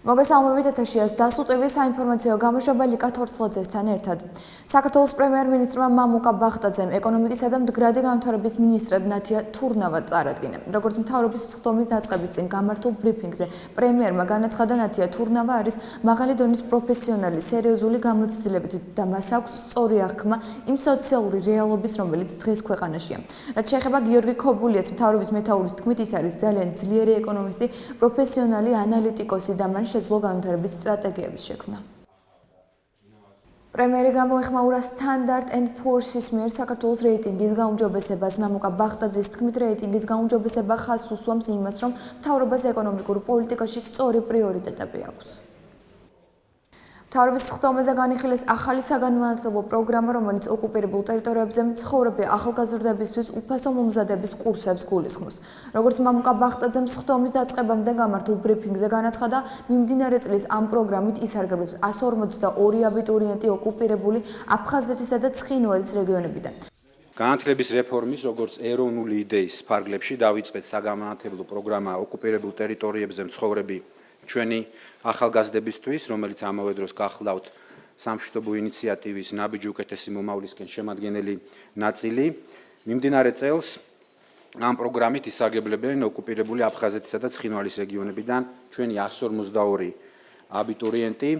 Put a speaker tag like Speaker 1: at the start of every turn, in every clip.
Speaker 1: მოგესალმებით ეთერშია სდასუ ტევის საინფორმაციო გამოშვება ლიკა თორთლაძესთან ერთად. საქართველოს პრემიერ-მინისტრმა მამუკა ბახტაძემ ეკონომიკისა და მდგრადი განვითარების მინისტრად ნათია თურნავა წარადგინა. Როგორც მთავრობის სხდომის დაწყების წინ გამართულ ბრიფინგზე პრემიერმა განაცხადა, ნათია თურნავა არის მაღალი დონის პროფესიონალი, სერიოზული გამოცდილებით და მას აქვს სწორი აღქმა იმ სოციალური რეალობის, რომელიც დღეს ქვეყანაშია. რაც შეეხება გიორგი ქობულიას, მთავრობის მეთაურის თქმით, ის არის ძალიან ძლიერი ეკონომისტი, პროფესიონალი ანალიტიკოსი და მან შეძლო განვითარების სტრატეგიების შექმნა. პრემიერი გამოეხმაურა Standard & Poor's-ის მიერ საქართველოს რეიტინგის გაუმჯობესებას. მამუკა ბახტაძის თქმით, რეიტინგის გაუმჯობესება ხაზს უსვამს იმას, რომ მთავრობას ეკონომიკურ პოლიტიკაში სწორი პრიორიტეტები აქვს. მთავრობის სხდომაზე განიხილეს ახალი საგანმანათლებლო პროგრამა, რომელიც ოკუპირებულ ტერიტორიებზე მცხოვრები ახალგაზრდებისთვის უფასო მომზადების კურსებს გულისხმობს. Როგორც მამუკა ბახტაძემ სხდომის დაწყებამდე გამართულ ბრიფინგზე განაცხადა, მიმდინარე წლის ამ პროგრამით ისარგებლებს 142 აბიტურიენტი ოკუპირებული აფხაზეთისა და ცხინვალის რეგიონებიდან.
Speaker 2: განათლების რეფორმის, როგორც ეროვნული იდეის ფარგლებში დავიწყეთ საგანმანათლებლო პროგრამა ოკუპირებულ ტერიტორიებზე მცხოვრები ჩვენი ახალგაზრდებისთვის, რომელიც ამავე დროს გახლავთ სამშვიდობო ინიციატივის ნაბიჯი უკეთესი მომავლისკენ შემადგენელი ნაწილი. მიმდინარე წელს ამ პროგრამით ისარგებლებენ ოკუპირებული აფხაზეთისა და ცხინვალის რეგიონებიდან ჩვენი 152 აბიტურიენტი.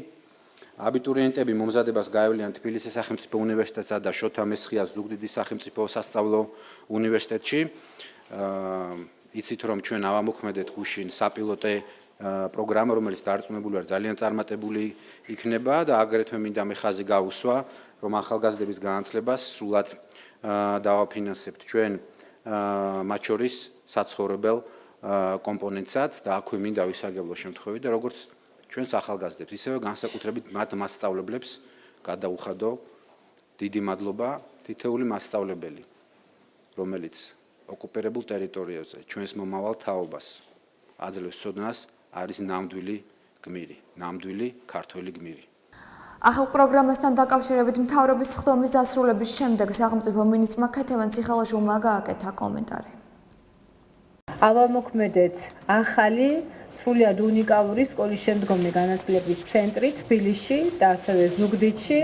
Speaker 2: აბიტურიენტები მომზადებას გაევლიან თბილისის სახელმწიფო უნივერსიტეტსა და შოთა მესხიას ზუგდიდის სახელმწიფო სასწავლო უნივერსიტეტში. იცით რომ ჩვენ ავამოქმედეთ გუშინ საპილოტე პროგრამა, რომელიც დარწმუნებული ვარ ძალიან წარმატებული იქნება და აგრეთვე მინდა მე ხაზი გავუსვა, რომ ახალგაზრდების განათლებას სრულად დავაფინანსებთ ჩვენ მათ შორის საცხოვრებელ კომპონენტსაც და აქვე მინდა ვისარგებლო შემთხვევით და როგორც ჩვენს ახალგაზრდებს, ისევე განსაკუთრებით მათ მასწავლებლებს გადაუხადო დიდი მადლობა თითოეული მასწავლებელი, რომელიც ოკუპირებულ ტერიტორიებზე ჩვენს მომავალ თაობას აძლევს ცოდნას, არის ნამდვილი გმირი, ნამდვილი ქართველი გმირი.
Speaker 1: ახალ პროგრამასთან დაკავშირებით მთავრობის სხდომის დასრულების შემდეგ სახელმწიფო მინისტრმა ქეთევან ციხალაშვილმა გააკეთა კომენტარი.
Speaker 3: ავამოქმედეთ ახალი სრულიად უნიკალური სკოლის შემდგომი განათლების ცენტრი თბილისში და ასევე ზუგდიდში.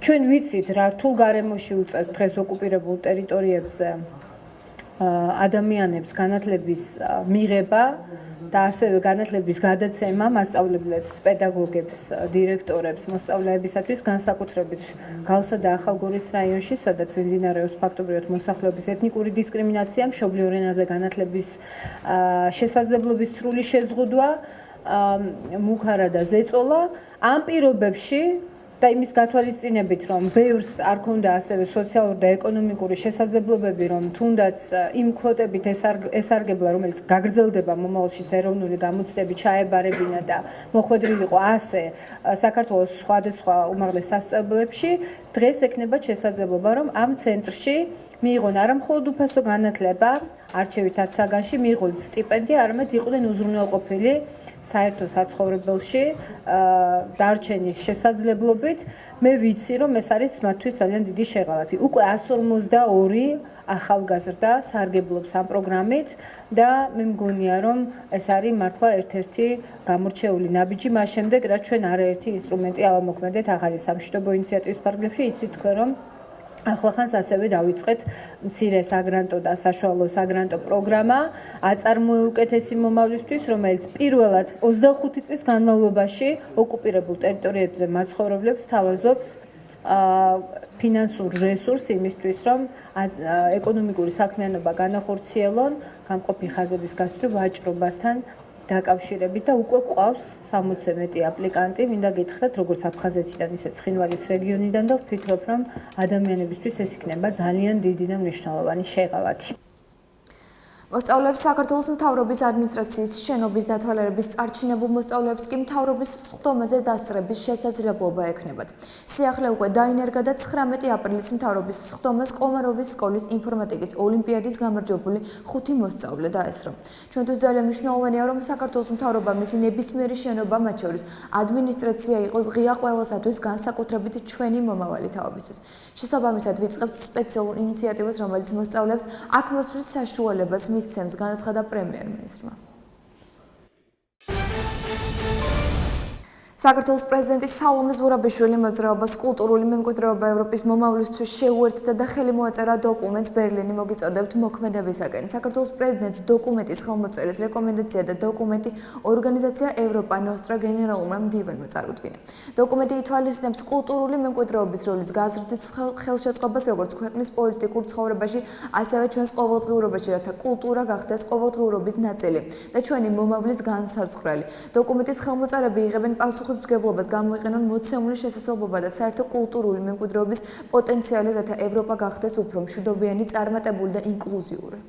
Speaker 3: ჩვენ ვიცით რა რთულ გარემოში უწევს დღეს ოკუპირებულ ტერიტორიებზე ადამიანებს განათლების მიღება და ასევე განათლების გადაცემა მასწავლებლებს, პედაგოგებს, დირექტორებს, მოსწავლეებისათვის განსაკუთრებით გალსა და ახალგორის რაიონში, სადაც მიმდინარეობს ფაქტობრივად მოსახლეობის ეთნიკური დისკრიმინაცია, მშობლიურ ენაზე განათლების შესაძლებლობის სრული შეზღუდვა, მუხარა და ზეწოლა. ამ პირობებში და იმის გათვალისწინებით, რომ ბევრს არ ქონდა ასევე სოციალური და ეკონომიკური შესაძლებლობები, რომ თუნდაც იმ კვოტებით ესარგებლა, რომელიც გაგრძელდება მომავალში ეროვნული გამოცდები ჩაებარებინა და მოხვედრილიყო ასე საქართველოს სხვადასხვა უმაღლეს სასწავლებლებში, დღეს ექნება შესაძლებლობა, რომ ამ ცენტრში მიიღონ არა მხოლოდ უფასო განათლება, არჩევითად საგანში მიიღონ სტიპენდია, არამედ იყვნენ უზრუნველყოფილი საერთო საცხოვრებელში დარჩენის შესაძლებლობით. მე ვიცი, რომ ეს არის მათთვის ძალიან დიდი შეღავათი. უკვე 152 ახალგაზრდა სარგებლობს ამ პროგრამით და მე მგონია, რომ ეს არის მართლა ერთ-ერთი გამორჩეული ნაბიჯი მას შემდეგ, რაც ჩვენ არაერთი ინსტრუმენტი ავამოქმედეთ ახალი სამშვიდობო ინიციატივის ფარგლებში. იცით თქვენ, რომ ახლახანს ასევე დავიწყეთ მცირე საგრანტო და საშუალო საგრანტო პროგრამა აწარმოუკეთესი მომავლისთვის, რომელიც პირველად 25 წლის განმავლობაში ოკუპირებულ ტერიტორიებზე მაცხოვრებლებს თავაზობს ფინანსურ რესურსს იმისთვის, რომ ეკონომიკური საქმიანობა განახორციელონ გამყოფი ხაზების გასწვრივ ვაჭრობასთან დაკავშირებით და უკვე ყავს 60-ზე მეტი აპლიკანტი. მინდა გითხრათ, როგორც აფხაზეთიდან, ისე ცხინვალის რეგიონიდან და ვფიქრობ, რომ ადამიანებისთვის ეს იქნება ძალიან დიდი და მნიშვნელოვანი შეღავათი.
Speaker 1: მოსწავლეებს საქართველოს მთავრობის ადმინისტრაციის შენობის დათვალიერების წარჩინებულ მოსწავლეებს კი მთავრობის სხდომაზე დასწრების შესაძლებლობა ექნებათ. სიახლე უკვე დაინერგა და 19 აპრილის მთავრობის სხდომას კომაროვის სკოლის ინფორმატიკის ოლიმპიადის გამარჯვებული 5 მოსწავლე დაესწრო. ჩვენთვის ძალიან მნიშვნელოვანია, რომ საქართველოს მთავრობა მისი ნებისმიერი შენობა, მათ შორის ადმინისტრაცია იყოს ღია ყველასათვის, განსაკუთრებით ჩვენი მომავალი თაობისთვის. შესაბამისად ვიწყებთ სპეციალურ ინიციატივას, რომელიც მოსწავლეებს აქ მოსვლის საშუალებას მისცემს, განაცხადა პრემიერ-მინისტრმა. საქართველოს პრეზიდენტი სალომე ზურაბიშვილი მოძრაობას კულტურული მემკვიდრეობა ევროპის მომავლისთვის შეუერთდა და ხელი მოაწერა დოკუმენტს ბერლინი მოგიწოდებთ მოქმედებისაკენ. საქართველოს პრეზიდენტს დოკუმენტის ხელმოწერის რეკომენდაცია და დოკუმენტი ორგანიზაცია ევროპა ნოსტრა გენერალურმა მდივანმა წარუდგინა. დოკუმენტი ითვალისწინებს კულტურული მემკვიდრეობის როლის გაზრდის ხელშეწყობას როგორც ქვეყნის პოლიტიკურ ცხოვრებაში, ასევე ჩვენს ყოველდღიურობაში, რათა კულტურა გახდეს ყოველდღიურობის ნაწილი და ჩვენი მომავლის განსაცვლელი. დოკუმენტის ხელმოწერები იღებენ პასუხისმგებლობას გამოიყენონ მოცემული შესაძლებლობა და საერთო კულტურული მემკვიდრეობის პოტენციალი, რათა ევროპა გახდეს უფრო მშვიდობიანი, წარმატებული და ინკლუზიური.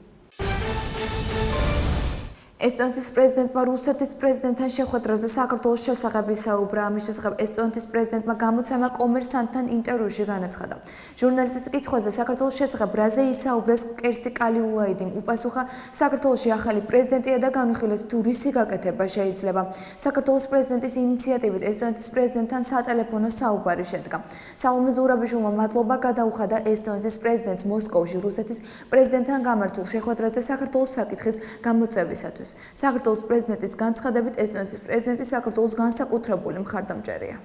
Speaker 1: ესტონეთის პრეზიდენტმა რუსეთის პრეზიდენტთან შეხვედრაზე საქართველოს შესახებ ისაუბრა. ამის შესახებ ესტონეთის პრეზიდენტმა გამოცემა კომერსანტთან ინტერვიუში განაცხადა. ჟურნალისტის კითხვაზე საქართველოს შესახებ რაზე ისაუბრეს კერსტი კალიულაიდიმ უპასუხა, საქართველოში ახალი პრეზიდენტია და განვიხილეთ თუ რისი გაკეთება შეიძლება. საქართველოს პრეზიდენტის ინიციატივით ესტონეთის პრეზიდენტთან სატელეფონო საუბარი შედგა. სალომე ზურაბიშვილმა მადლობა გადაუხადა ესტონეთის პრეზიდენტს მოსკოვში რუსეთის პრეზიდენტთან გამართულ შეხვედრაზე საქართველოს საკითხის გამოწევისათვის. საქართველოს პრეზიდენტის განცხადებით ესტონეთის პრეზიდენტი საქართველოს განსაკუთრებული მხარდამჭერია.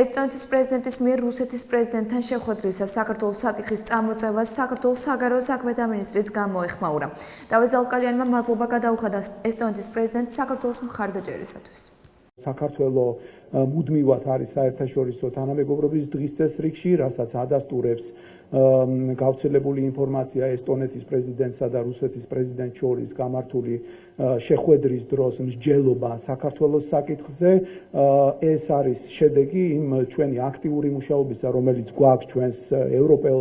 Speaker 1: ესტონეთის პრეზიდენტის მიერ რუსეთის პრეზიდენტთან შეხვედრისას საქართველოს საკითხის წამოწევას საქართველოს საგარეო საქმეთა მინისტრის გამოეხმაურა. დავით ზალკალიანმა მადლობა გადაუხადა ესტონეთის პრეზიდენტს საქართველოს მხარდაჭერისათვის.
Speaker 4: საქართველოს მუდმივად არის საერთაშორისო თანამეგობრობის დღის წესრიგში, რასაც ადასტურებს გავრცელებული ინფორმაცია ესტონეთის პრეზიდენტსა და რუსეთის პრეზიდენტს შორის გამართული შეხვედრის დროს მსჯელობა საქართველოს საკითხზე. ეს არის შედეგი იმ ჩვენი აქტიური მუშაობისა, რომელიც გვაქვს ჩვენს ევროპელ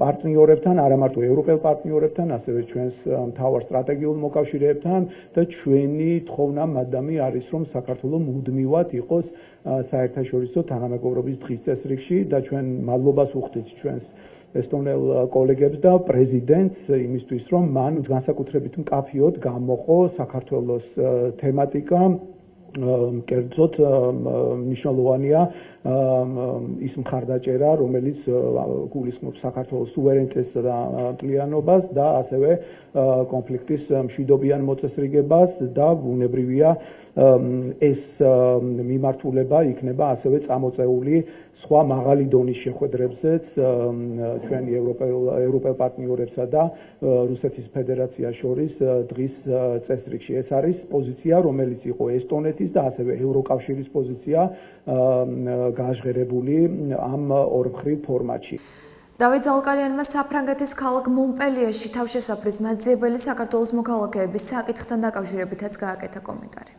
Speaker 4: პარტნიორებთან, არა მარტო ევროპელ პარტნიორებთან, ასევე ჩვენს მთავარ სტრატეგიულ მოკავშირეებთან და ჩვენი თხოვნა მადამი არის, რომ საქართველოს მუდმივად იყოს საერთაშორისო თანამეგობრობის დღის წესრიგში და ჩვენ მადლობას ვუხდით ჩვენს ესტონელ კოლეგებს და პრეზიდენტს იმისთვის, რომ მან განსაკუთრებით მკაფიოდ გამოყო საქართველოს თემატიკა. კერძოდ მნიშვნელოვანია ის მხარდაჭერა, რომელიც გულისხმობს საქართველოს სუვერენიტეტს და მთლიანობას და ასევე კონფლიქტის მშვიდობიან მოწესრიგებას და ბუნებრივია ეს მიმართულება იქნება ასევე წამოწეული სხვა მაღალი დონის შეხვედრებზეც ჩვენი ევროპელ პარტნიორებსა და რუსეთის ფედერაციას შორის დღის წესრიგში. ეს არის პოზიცია, რომელიც იყო ესტონეთის და ასევე ევროკავშირის პოზიცია გაჟღერებული ამ ორმხრივ ფორმატში.
Speaker 1: დავით ზალკალიანმა საფრანგეთის ქალაქ მონპელიეში თავშესაფრის მაძიებელი საქართველოს მოქალაქეების საკითხთან დაკავშირებითაც გააკეთა კომენტარი.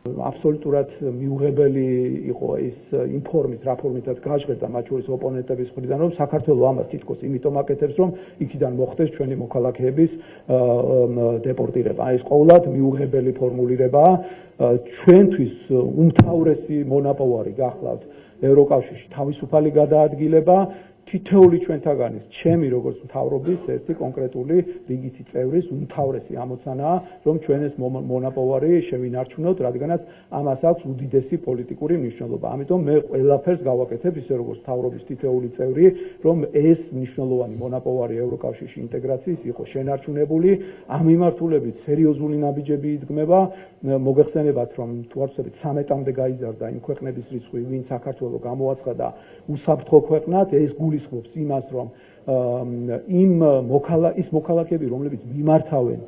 Speaker 4: აბსოლუტურად მიუღებელი იყო ის ინფორმით, რა ფორმითაც გაჟღერდა მათ შორის ოპონენტების მხრიდან, რომ საქართველოს ამას თითქოს იმიტომ აკეთებს, რომ იქიდან მოხდეს ჩვენი მოქალაქეების დეპორტირება. ეს ყოველად მიუღებელი ფორმულირებაა. ჩვენთვის უმთავრესი მონაპოვარი გახლავთ ევროკავშირში თავისუფალი გადაადგილება. თითოეული ჩვენთაგანის, ჩემი როგორც მთავრობის ერთი კონკრეტული რიგითი წევრის უმთავრესი ამოცანაა, რომ ჩვენ ეს მონაპოვარი შევინარჩუნოთ, რადგანაც ამას აქვს უდიდესი პოლიტიკური მნიშვნელობა. ამიტომ მე ყველაფერს გავაკეთებ, ისე როგორც მთავრობის თითოეული წევრი, რომ ეს მნიშვნელოვანი მონაპოვარი ევროკავშირში ინტეგრაციის იყო შენარჩუნებული. ამ მიმართულებით სერიოზული ნაბიჯები იდგმება. მოგეხსენებათ, რომ თუ არ ვცდებით 13-მდე გაიზარდა იმ ქვეყნების რიცხვი, ვინ საქართველოს გამოაცხადა უსაფრთხო ქვეყნად. ეს გულისხმობს იმას, რომ ის მოქალაქეები, რომლებიც მიმართავენ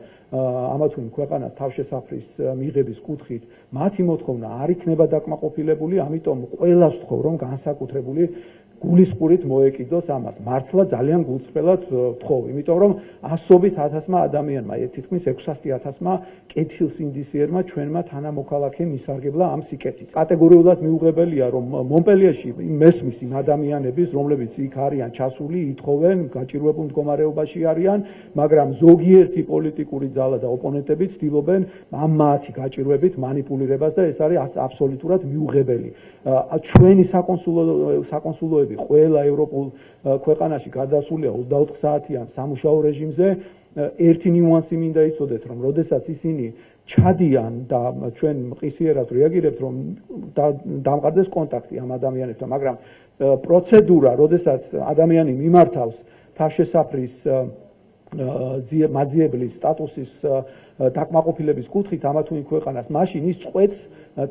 Speaker 4: ამა თუ იმ ქვეყანას თავშესაფრის მიღების კუთხით, მათი მოთხოვნა არ იქნება დაკმაყოფილებული, ამიტომ ყველას ვთხოვ, რომ განსაკუთრებული გულისყურით მოეკიდოს ამას. მართლა ძალიან გულწრფელად ვთხოვ, იმიტომ რომ ასობით ათასმა ადამიანმა, თითქმის 600,000-მა კეთილსინდისიერმა ჩვენმა თანამოქალაქემ ისარგებლა ამ სიკეთით. კატეგორიულად მიუღებელია, რომ მონპელიეში მესმის იმ ადამიანების, რომლებიც იქ არიან ჩასული, ითხოვენ, გაჭირვებულ მდგომარეობაში არიან, მაგრამ ზოგიერთი პოლიტიკური ძალა და ოპონენტები ცდილობენ ამ მათი გაჭირვებით манипуლირებას და ეს არის აბსოლუტურად მიუღებელი. ჩვენი საკონსულოები ყველა ევროპულ ქვეყანაში გადასულია 24 საათიან სამუშაო რეჟიმზე. ერთი ნიუანსი მინდა იცოდეთ, რომ როდესაც ისინი ჩადიან და ჩვენ მყისიერად რეაგირებთ, რომ დამყარდეს კონტაქტი ამ ადამიანებთან, მაგრამ პროცედურა, როდესაც ადამიანი მიმართავს თავშესაფრის მაძიებლის სტატუსის დაკმაყოფილების კუთხით ამა თუ იმ ქვეყანას, მაშინ ის წყვეტს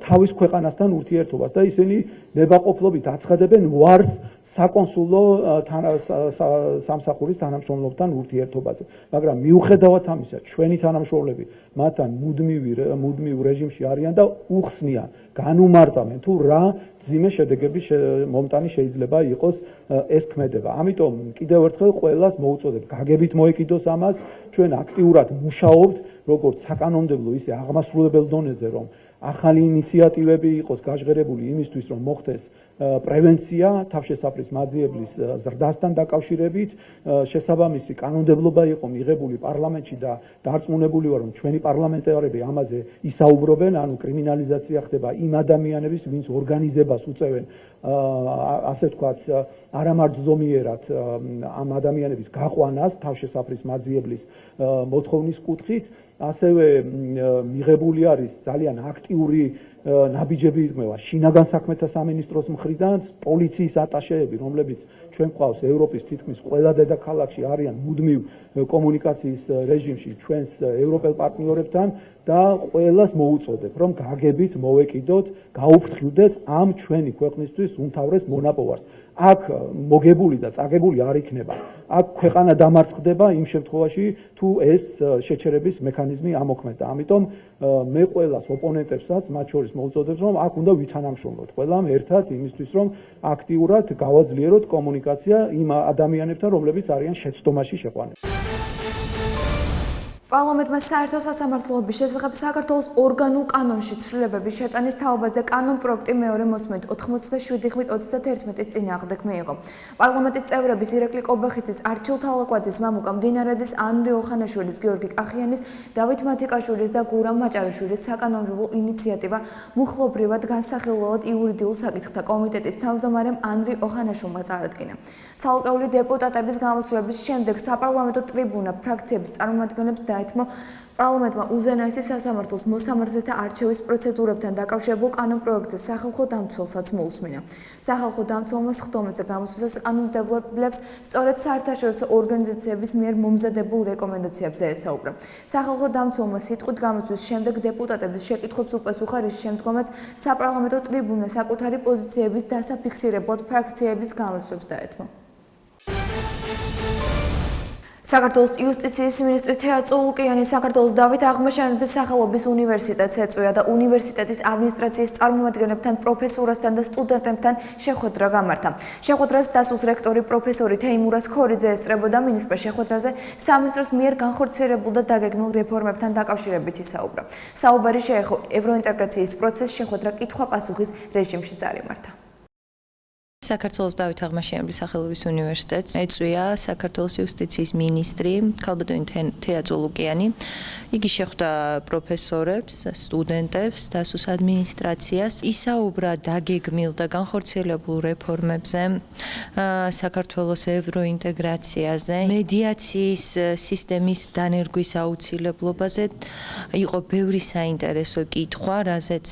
Speaker 4: თავის ქვეყანასთან ურთიერთობას და ისინი ნებაყოფლობით აცხადებენ ვარს საკონსულო სამსახურის თანამშრომლობთან ურთიერთობაზე. მაგრამ მიუხედავად ამისა, ჩვენი თანამშრომლები მათთან მუდმივ რეჟიმში არიან და უხსნიან, განუმარტავენ თუ რა ძიმე შედეგების მომტანი შეიძლება იყოს ეს ქმედება. ამიტომ კიდევ ერთხელ ყველას მოუწოდებ, გაგებით მოეკიდოს ამას, ჩვენ აქტიურად მუშაობთ, როგორც საკანონმდებლო, ისე აღმასრულებელ დონეზე, რომ ახალი ინიციატივები იყოს გაჟღერებული იმისთვის, რომ მოხდეს პრევენცია თავშესაფრის მაძიებლის ზრდასთან დაკავშირებით, შესაბამისი კანონმდებლობა იყო მიღებული პარლამენტში და დარწმუნებული ვარ, რომ ჩვენი პარლამენტარები ამაზე ისაუბრობენ, ანუ კრიმინალიზაცია ხდება იმ ადამიანების, ვინც ორგანიზებას უწევენ, ასე ვთქვათ, არამართლზომიერად ამ ადამიანების გაყვანას თავშესაფრის მაძიებლის მოთხოვნის კუთხით. ასევე მიღებული არის ძალიან აქტიური ნაბიჯები იყვება შინაგან საქმეთა სამინისტროს მხრიდან, პოლიციის ატაშეები, რომლებიც ჩვენ გვყავს ევროპის თითქმის ყველა დედაქალაქში არიან მუდმივ კომუნიკაციის რეჟიმში ჩვენს ევროპელ პარტნიორებთან და ყველას მოუწოდებ, რომ გაგებით მოვეკიდოთ, გაუფრთხილდეთ ამ ჩვენი ქვეყნისთვის უმთავრეს მონაპოვარს. აქ მოგებული და წაგებული არ იქნება. აქ ქვეყანა დამარცხდება იმ შემთხვევაში, თუ ეს შეჩერების მექანიზმი ამოქმედდა. ამიტომ მე ყველას ოპონენტებსაც, მათ შორის მოუწოდებ, რომ აქ უნდა ვითანამშრომლოთ ყველამ ერთად იმისთვის, რომ აქტიურად გავაძლიეროთ კომუნიკაცია იმ ადამიანებთან, რომლებიც არიან შეცდომაში შეყვანილ.
Speaker 1: პარლამენტმა საერთო სასამართლოების შესახებ საქართველოს ორგანულ კანონში ცვლილებების შეტანის თაობაზე კანონ პროექტი მეორე მოსმენით 87/31-ის წინააღმდეგ მიიღო. პარლამენტის წევრების ირაკლი კობახიძის, არჩილ თალაკვაძის, მამუკა მდინარაძის, ანრი ოხანაშვილის, გიორგი კახიანის, დავით მათიკაშვილის და გურამ მაჭარაშვილის საკანონმდებლო ინიციატივა მუხლობრივად განსახილველად იურიდიულ საკითხთა კომიტეტის თავმჯდომარემ ანრი ოხანაშვილმა წარადგინა. ცალკეული დეპუტატების გამოსვლების შემდეგ საპარლამენტო ტრიბუნა ფრაქციების წარმომადგენლებს დაეთმო პარლამენტმა უზენაესი სასამართლოს მოსამართლეთა არჩევის პროცედურებთან დაკავშირებულ კანონპროექტის სახალხო დამცველსაც მოусმინა. სახალხო დამცველმა სხდომაზე გამოსვლას კანონმდებლებს სწორედ საერთაშორისო ორგანიზაციების მიერ მომზადებულ რეკომენდაციებზე ესაუბრა. სახალხო დამცველმა სიტყვით გამოსვლის შემდეგ დეპუტატების შეკითხვებს უპასუხა, რის შემდგომაც საპარლამენტო ტრიბუნა საკუთარი პოზიციების დასაფიქსირებლად ფრაქციების გამოსვლებს დაეთმო. საქართველოს იუსტიციის მინისტრი თეატრო ლუკიანი საქართველოს დავით აღმაშენებლის სახელობის უნივერსიტეტს ეწვია და უნივერსიტეტის ადმინისტრაციის წარმომადგენლებთან, პროფესორასთან და სტუდენტებთან შეხვედრა გამართა. შეხვედრას დასუს რექტორი პროფესორი თეიმურას ქორიძე ესწრებოდა. მინისტრმა შეხვედრაზე სამინისტროს მიერ განხორციელებულ და დაგეგმილ რეფორმებთან დაკავშირებით ისაუბრა. საუბარი შეეხო ევროინტეგრაციის პროცესს, შეხვედრა კითხვა-პასუხის რეჟიმში წარიმართა.
Speaker 5: საქართველოს დავით აღმაშენებლის სახელობის უნივერსიტეტს ეწვია საქართველოს იუსტიციის მინისტრი ქალბატონი თეატრო ლუკიანი. იგი შეხვდა პროფესორებს, სტუდენტებს, დასუს ადმინისტრაციას, ისაუბრა დაგეგმილ და განხორციელებულ რეფორმებზე, საქართველოს ევროინტეგრაციაზე, მედიაციის სისტემის დანერგვის აუცილებლობაზე. იყო ბევრი საინტერესო კითხვა, რაზეც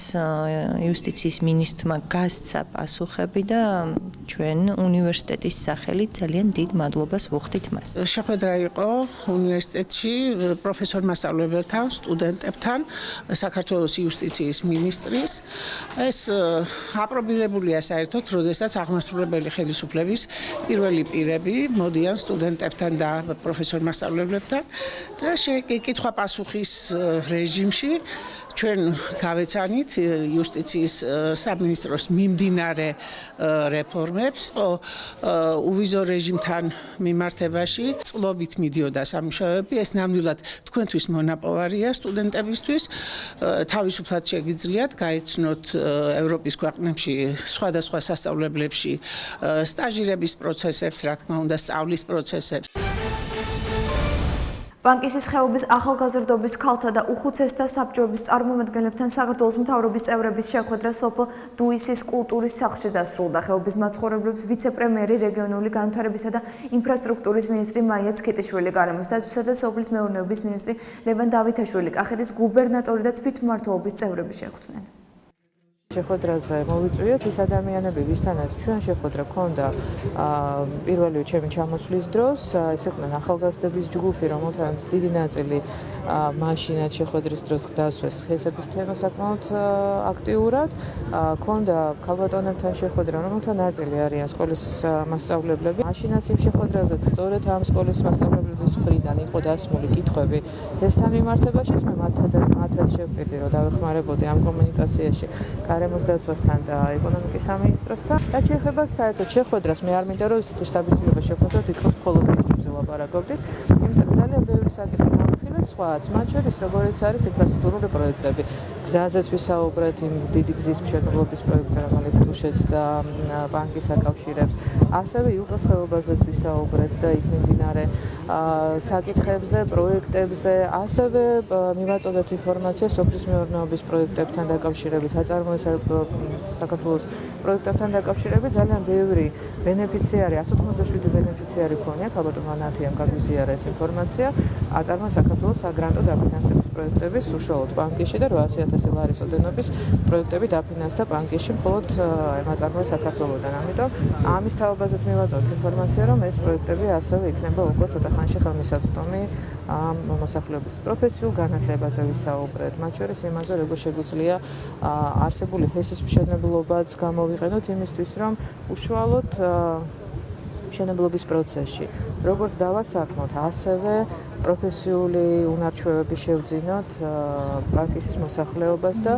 Speaker 5: იუსტიციის მინისტრმა გასცა პასუხები და ჩვენ უნივერსიტეტის სახელით ძალიან დიდ მადლობას ვუხდით მას.
Speaker 6: შეხვედრა იყო უნივერსიტეტში პროფესორ მასწავლებელთან, სტუდენტებთან, საქართველოს იუსტიციის მინისტრის. ეს აპრობირებულია საერთოდ, როდესაც აღმასრულებელი ხელისუფლების პირველი პირები მოდიან სტუდენტებთან და პროფესორ მასწავლებლებთან და კითხვა-პასუხის რეჟიმში ჩვენ გავეცანით იუსტიციის სამინისტროს მიმდინარე რეფორმებს, უვიზო რეჟიმთან მიმართებაში წყლობით მიდიოდა სამუშაოები. ეს ნამდვილად თქვენთვის მონაპოვარია სტუდენტებისთვის. თავისუფლად შეგიძლიათ გაეცნოთ ევროპის ქვეყნებში სხვადასხვა სასწავლებლებში სტაჟირების პროცესებს, რა თქმა უნდა, სწავლის პროცესებს.
Speaker 1: ბანკის ხეობის ახალგაზრდობის ქალთა და უხუცესთა საბჭოების წარმომადგენლებთან საქართველოს მთავრობის წევრების შეხვედრა სოფელ დუისის კულტურის სახლში დასრულდა. ხეობის მაცხოვრებლებს ვიცე-პრემიერი, რეგიონული განვითარებისა და ინფრასტრუქტურის მინისტრი მაია ცქიტიშვილი, გარემოს დაცვისა და სოფლის მეურნეობის მინისტრი ლევან დავითაშვილი, კახეთის გუბერნატორი და თვითმმართველობის წევრები შეხვდნენ.
Speaker 7: შეხვედრაზე მოვიწვიეთ ის ადამიანები, ვისთანაც ჩვენ შეხვედრა გქონდა პირველი ჩემი ჩამოსვლის დროს, ეს იყვნენ ახალგაზრდების ჯგუფი, რომელთანაც დიდი ნაწილი მაშინაც შეხვედრის დროს გდასვეს ხესების თემა საკმაოდ აქტიურად. გქონდა ქალბატონებთან შეხვედრა, რომელთა ნაწილი არიან სკოლის მასწავლებლები. მაშინაც იმ შეხვედრაზეც სწორედ ამ სკოლის მასწავლებლების მხრიდან იყო დასმული კითხვები დღესთან მიმართებაშიც, მე მათაც შევყიდი, რომ დავეხმარებოდი ამ კომუნიკაციაში გარემოს დაცვასთან და ეკონომიკის სამინისტროსთან. რაც შეეხება საერთოდ შეხვედრას, მე არ მინდა რომ ისეთი შტაბის-ცილება შეხვედროთ, იქნას მხოლოდ ისებზე ვლაპარაკობდით, იმიტომ რომ ძალიან ბევრი საკითხი გამახვილეთ, სხვაც, მათ შორის როგორიც არის ინფრასტრუქტურული პროექტები. გზაზეც ვისაუბრეთ, იმ დიდი გზის მშენებლობის პროექტზე, რომელიც თუშეთს და ბანკის აკავშირებს, ასევე ილტოს ხეობაზეც ვისაუბრეთ და იქ მიმდინარე საკითხებზე, პროექტებზე, ასევე მივაწოდეთ ინფორმაცია სოფლის მეურნეობის პროექტებთან დაკავშირებით, საქართველოს პროექტებთან დაკავშირებით ძალიან ბევრი ბენეფიციარი, 187 ბენეფიციარი ქონია, ალბათ მანათიამ გაგვიზიარა ეს ინფორმაცია, აწარმოა საქართველოს საგრანტო დაფინანსების პროექტების უშუალოდ ბანკში და 800,000 ლარის ოდენობის პროექტები დაფინანსდა ბანკში მხოლოდ აწარმოა საქართველოსთან. ამიტომ ამის თაობაზეც მივაწოდეთ ინფორმაცია, რომ ეს პროექტები ასევე იქნება უკვე ცოტა ხანში ხელმისაწვდომი მოსახლეობის პროფესიულ განათლებაზე ვისაუბრეთ, მათ შორის იმაზე, როგორ შეგვიძლია არსებული ჰესის მშენებლობაც გამოვიყენოთ იმისთვის, რომ უშუალოდ მშენებლობის პროცესში, როგორც დავასაქმოთ, ასევე პროფესიული უნარჩვევები შევძინოთ პარკის მოსახლეობას და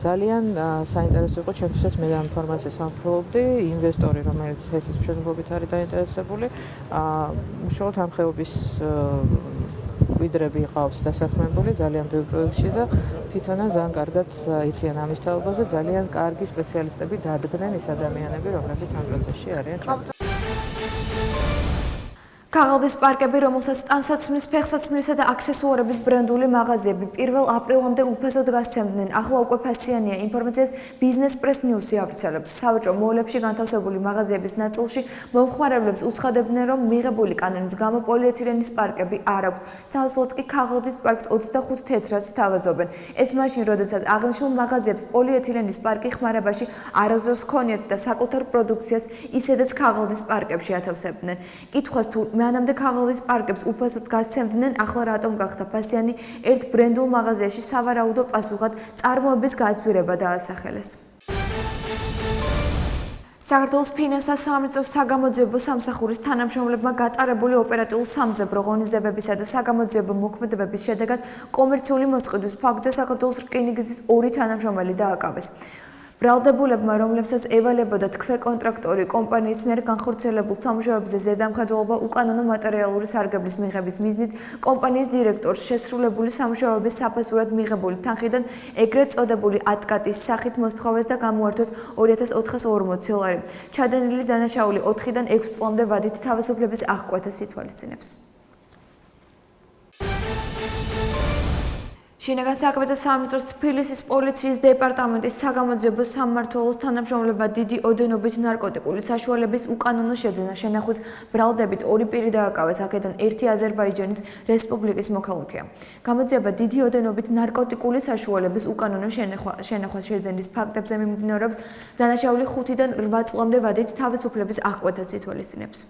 Speaker 7: ძალიან საინტერესო იყო ჩემთვისაც მე ამ ინფორმაციას ამფრობდი, ინვესტორი, რომელიც ჰესის მშენებლობით არის დაინტერესებული, უშუალოდ ამ ხეობის კვიდრები ყავს დასაქმებული ძალიან ბევრ პროექტში და თვითონაც ძალიან კარგად იციან ამის თაობაზე, ძალიან კარგი სპეციალისტები დადგნენ ის ადამიანები, რომლებიც ამ პროცესში არიან.
Speaker 1: ქაღალდის პარკები, რომელსაც ტანსაცმლის, ფეხსაცმლისა და აქსესუარების ბრენდული მაღაზიები 1 აპრილამდე უფასოდ გასცემდნენ. ახლა უკვე ფასიანია ინფორმაციას ბიზნეს პრეს ნიუსი აფიციალებს. სავაჭრო მოლებში განთავსებული მაღაზიების ნაწილში მომხმარებლებს უცხადებდნენ, რომ მიღებული კანონის გამო პოლიეთილენის პარკები არ აქვთ. თავსოთ კი ქაღალდის პარკს 25 თეთრად თავაზობენ. ეს მაშინ, როდესაც აღნიშნულ მაღაზიებს პოლიეთილენის პარკი ხმარებაში არასდროს ჰქონიათ და საკუთარ პროდუქციას ისედაც ქაღალდის პარკებში ათავსებდნენ. კითხვას თუ მანამდე ქაღალდის პარკებს უფასოდ გასცემდნენ, ახლა რატომ გახდა ფასიანი ერთ ბრენდულ მაღაზიაში სავარაუდო პასუხად წარმოების გაძვირება დაასახელეს. საქართველოს ფინანსთა სამინისტროს საგამოძიებო სამსახურის თანამშრომლებმა გატარებული ოპერატიულ სამძებრო ღონისძიებებისა და საგამოძიებო მოქმედებების შედეგად კომერციული მოსყიდვის ფაქტზე საქართველოს რკინიგზის 2 თანამშრომელი დააკავეს. ბრალდებულებმა, რომლებსაც ევალებოდა თქვე კონტრაქტორი კომპანიის მიერ განხორციელებულ სამუშაოებზე ზედამხედველობა უკანონო მატერიალური სარგებლის მიღების მიზნით კომპანიის დირექტორს შესრულებული სამუშაოების საფასურად მიღებული თანხიდან ეგრეთ წოდებული ატკატის სახით მოსთხოვეს და გამოართვეს 2440 ლარი. ჩადენილი დანაშაული 4-დან 6 წლამდე ვადით თავისუფლების აღკვეთას ითვალისწინებს. შინაგან საქმეთა სამინისტროს თბილისის პოლიციის დეპარტამენტის საგამოძიებო სამმართველოს თანამშრომლებმა დიდი ოდენობით ნარკოტიკული საშუალების უკანონო შეძენა შენახვის ბრალდებით 2 პირი დააკავეს, აქედან ერთი აზერბაიჯანის რესპუბლიკის მოქალაქეა. გამოძიება დიდი ოდენობით ნარკოტიკული საშუალების უკანონო შენახვის შეძენის ფაქტებზე მიმდინარეობს, დანაშაული 5-დან 8 წლამდე ვადით თავისუფლების აღკვეთას ითვალისწინებს.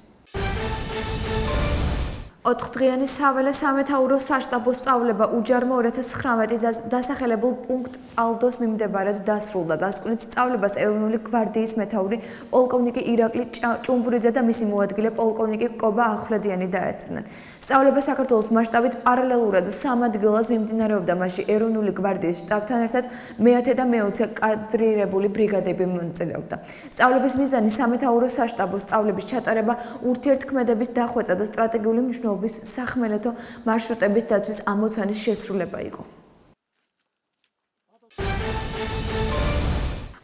Speaker 1: 4დღიანი საველე სამეთაურო საშტაბო სწავლება უჯარმა 2019 წელს დასახელებულ პუნქტ ალდოს მიმდებარედ დასრულდა. დასკვნით სწავლებას ეროვნული გვარდიის მეთაური პოლკოვნიკი ირაკლი ჭუმბურიძე და მისი მოადგილე პოლკოვნიკი კობა ახვლედიანი დაეწნენ. სწავლება საქართველოს მასშტაბით პარალელურად 3 ადგილას მიმდინარეობდა, მასში ეროვნული გვარდიის შტაბთან ერთად მე-10 და მე-20 კადრირებული ბრიგადები მონაწილეობდა. სწავლების მიზანი სამეთაურო საშტაბო სწავლების ჩატარება, ურთიერთქმედების დახვეწა და სტრატეგიული მნიშვნელობის სახმელეთო მარშრუტების დაცვის ამოცანის შესრულება იყო.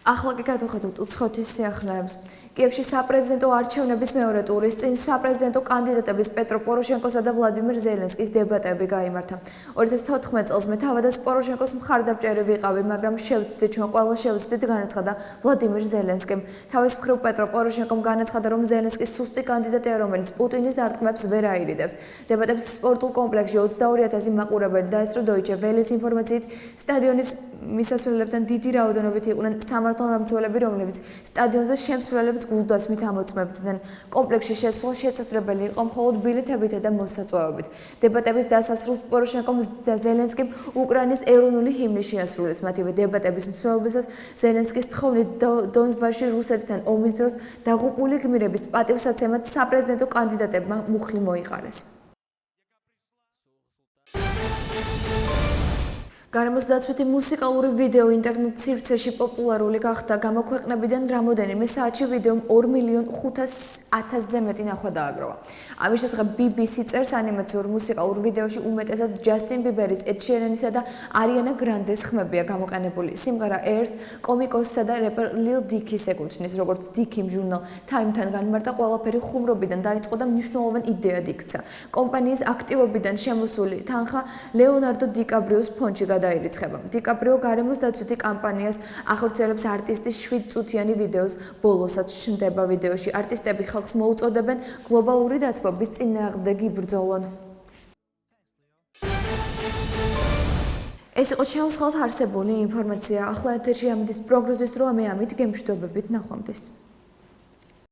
Speaker 1: ახლა კი გადავხედოთ უცხოეთის სიახლეებს. კიევში საპრეზიდენტო არჩევნების მეორე ტურის წინ საპრეზიდენტო კანდიდატების პეტრო პოროშენკოსა და ვლადიმერ ზელენსკის დებატები გაიმართა. 2014 წელს მე თავადაც პოროშენკოს მხარდამჭერი ვიყავი, მაგრამ შევცდით, ჩვენ ყველა შევცდით, განაცხადა ვლადიმერ ზელენსკიმ. თავის მხრივ პეტრო პოროშენკომ განაცხადა, რომ ზელენსკი სუსტი კანდიდატია, რომელიც პუტინის დარტყმებს ვერ აირიდებს. დებატებს სპორტულ კომპლექსში 22,000 მაყურებელი დაესწრო დოიჩე ველეს ინფორმაციით, სტადიონის მისასვლელებთან დიდი რაოდენობით იყვნენ მართლმსაჯულები, რომლებიც სტადიონზე შემსრულებლებს გულდასმით ამოწმებდნენ. კომპლექსში შესვლა შესაძლებელი იყო მხოლოდ ბილეთებით და მოსაწვევებით. დებატების დასასრულს პოროშენკომ და ზელენსკიმ უკრაინის ეროვნული ჰიმნი შეასრულეს. მათივე დებატების მსვლელობისას ზელენსკის თხოვნით დონბასში რუსეთთან ომის დროს დაღუპული გმირების პატივსაცემად საპრეზიდენტო კანდიდატებმა მუხლი მოიყარეს. გარემოს დაცვითი მუსიკალური ვიდეო ინტერნეტ სივრცეში პოპულარული გახდა. გამოქვეყნებიდან რამოდენიმე საათში ვიდეომ 2.500.000-ზე მეტი ნახვა დააგროვა. ამის შესახებ BBC წერს, ანიმაციურ მუსიკალურ ვიდეოში უმეტესად ჯასტინ ბიბერის, ედ შერენისა და არიანა გრანდეს ხმებია გამოყენებული. სიმღერა Earth კომიკოსსა და რეპერ ლილ დიქის ეკუთვნის. როგორც დიქიმ ჟურნალ Time-თან განმარტა, ყველაფერი ხუმრობიდან დაიწყო და მნიშვნელოვან იდეად იქცა. კომპანიის აქტივობიდან შემოსული თანხა ლეონარდო დიკაბრიოს ფონდში დაირიცხება. დიკაპრიო გარემოს დაცვითი კამპანიას ახორციელებს არტისტის 7-წუთიანი ვიდეოს ბოლოსაც ჩნდება ვიდეოში. არტისტები ხალხს მოუწოდებენ გლობალური დათბობის წინააღმდეგ იბრძოლონ. ეს იყო შემოსხალთ არსებული ინფორმაცია. ახლა ეთერში ამის პროგნოზის დროა, მე ამით გემშვიდობებით ნახვამდის.